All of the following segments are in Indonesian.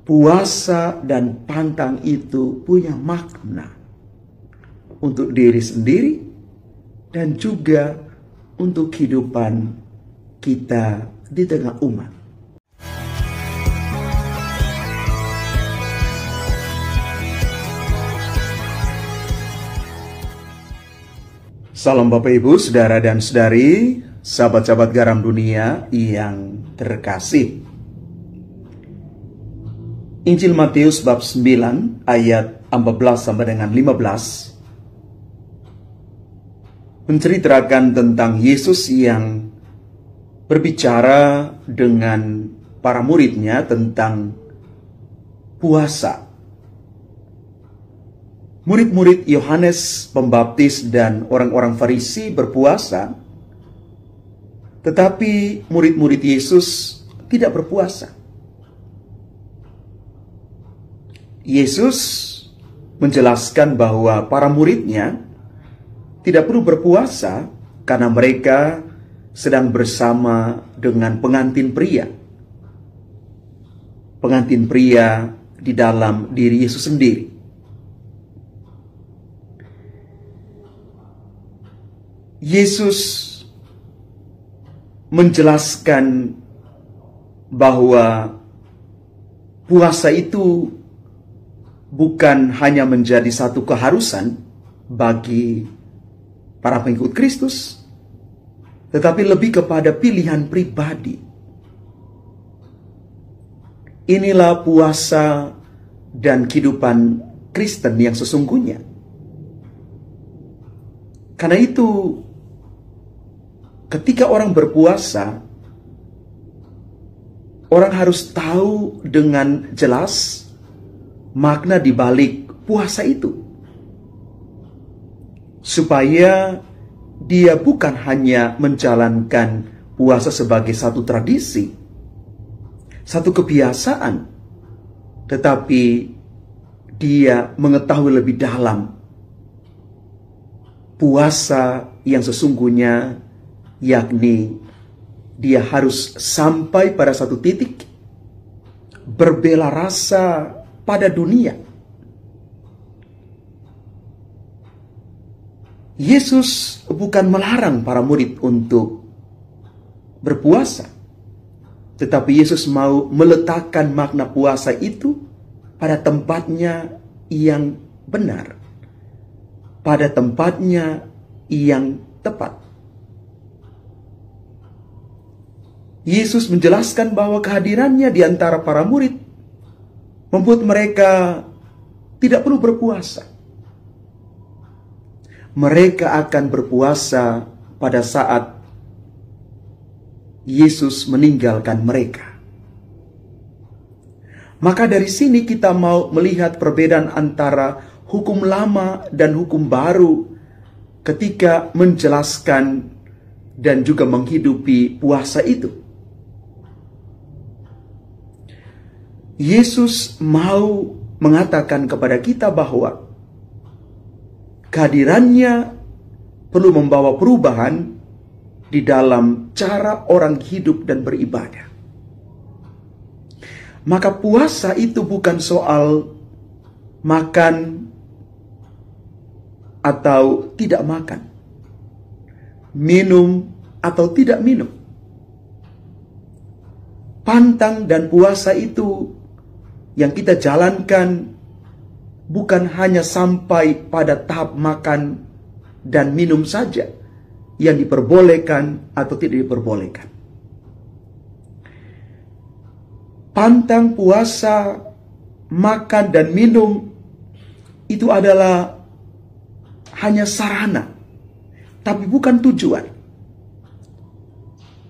puasa dan pantang itu punya makna untuk diri sendiri dan juga untuk kehidupan kita di tengah umat. Salam Bapak Ibu, Saudara dan Saudari, sahabat-sahabat garam dunia yang terkasih. Injil Matius bab 9 ayat 14 sampai dengan 15 menceritakan tentang Yesus yang berbicara dengan para muridnya tentang puasa. Murid-murid Yohanes Pembaptis dan orang-orang Farisi berpuasa, tetapi murid-murid Yesus tidak berpuasa. Yesus menjelaskan bahwa para muridnya tidak perlu berpuasa karena mereka sedang bersama dengan pengantin pria. Pengantin pria di dalam diri Yesus sendiri. Yesus menjelaskan bahwa puasa itu bukan hanya menjadi satu keharusan bagi para pengikut Kristus, tetapi lebih kepada pilihan pribadi. Inilah puasa dan kehidupan Kristen yang sesungguhnya. Karena itu, ketika orang berpuasa, orang harus tahu dengan jelas makna di balik puasa itu. Supaya dia bukan hanya menjalankan puasa sebagai satu tradisi, satu kebiasaan, tetapi dia mengetahui lebih dalam puasa yang sesungguhnya, yakni dia harus sampai pada satu titik berbela rasa pada dunia. Yesus bukan melarang para murid untuk berpuasa, tetapi Yesus mau meletakkan makna puasa itu pada tempatnya yang benar, pada tempatnya yang tepat. Yesus menjelaskan bahwa kehadirannya di antara para murid membuat mereka tidak perlu berpuasa. Mereka akan berpuasa pada saat Yesus meninggalkan mereka. Maka dari sini kita mau melihat perbedaan antara hukum lama dan hukum baru ketika menjelaskan dan juga menghidupi puasa itu. Yesus mau mengatakan kepada kita bahwa kehadirannya perlu membawa perubahan di dalam cara orang hidup dan beribadah. Maka puasa itu bukan soal makan atau tidak makan, minum atau tidak minum. Pantang dan puasa itu yang kita jalankan bukan hanya sampai pada tahap makan dan minum saja yang diperbolehkan atau tidak diperbolehkan. Pantang, puasa, makan dan minum itu adalah hanya sarana, tapi bukan tujuan.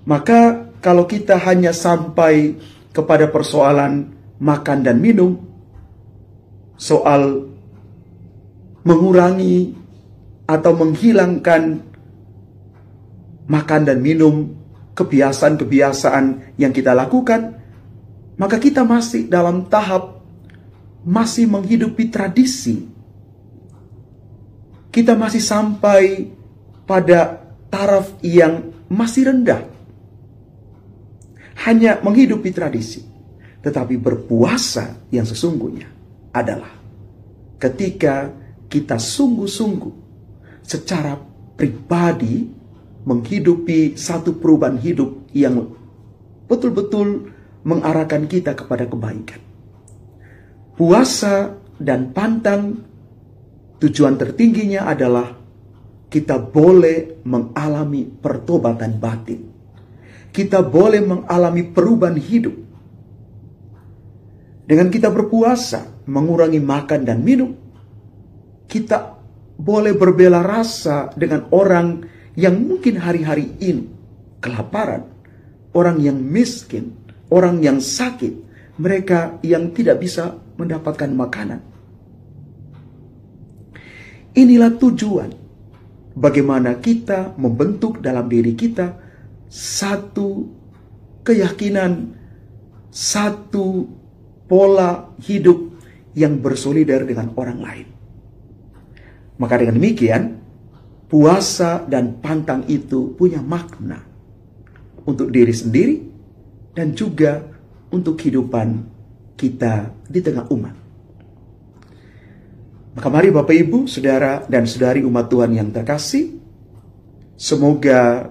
Maka kalau kita hanya sampai kepada persoalan makan dan minum, soal mengurangi atau menghilangkan makan dan minum, kebiasaan-kebiasaan yang kita lakukan, maka kita masih dalam tahap masih menghidupi tradisi. Kita masih sampai pada taraf yang masih rendah, hanya menghidupi tradisi. Tetapi berpuasa yang sesungguhnya adalah ketika kita sungguh-sungguh secara pribadi menghidupi satu perubahan hidup yang betul-betul mengarahkan kita kepada kebaikan. Puasa dan pantang tujuan tertingginya adalah kita boleh mengalami pertobatan batin. Kita boleh mengalami perubahan hidup. Dengan kita berpuasa, mengurangi makan dan minum, kita boleh berbela rasa dengan orang yang mungkin hari-hari ini kelaparan, orang yang miskin, orang yang sakit, mereka yang tidak bisa mendapatkan makanan. Inilah tujuan bagaimana kita membentuk dalam diri kita satu keyakinan, satu pola hidup yang bersolidar dengan orang lain. Maka dengan demikian, puasa dan pantang itu punya makna untuk diri sendiri dan juga untuk kehidupan kita di tengah umat. Maka mari Bapak Ibu, Saudara dan Saudari umat Tuhan yang terkasih, semoga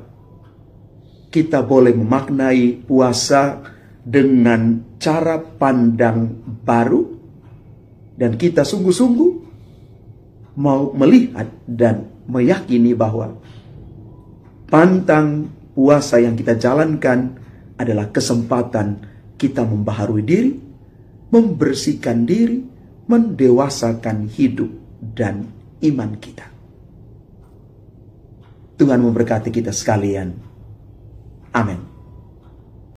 kita boleh memaknai puasa dengan cara pandang baru, dan kita sungguh-sungguh mau melihat dan meyakini bahwa pantang puasa yang kita jalankan adalah kesempatan kita membaharui diri, membersihkan diri, mendewasakan hidup dan iman kita. Tuhan memberkati kita sekalian. Amin.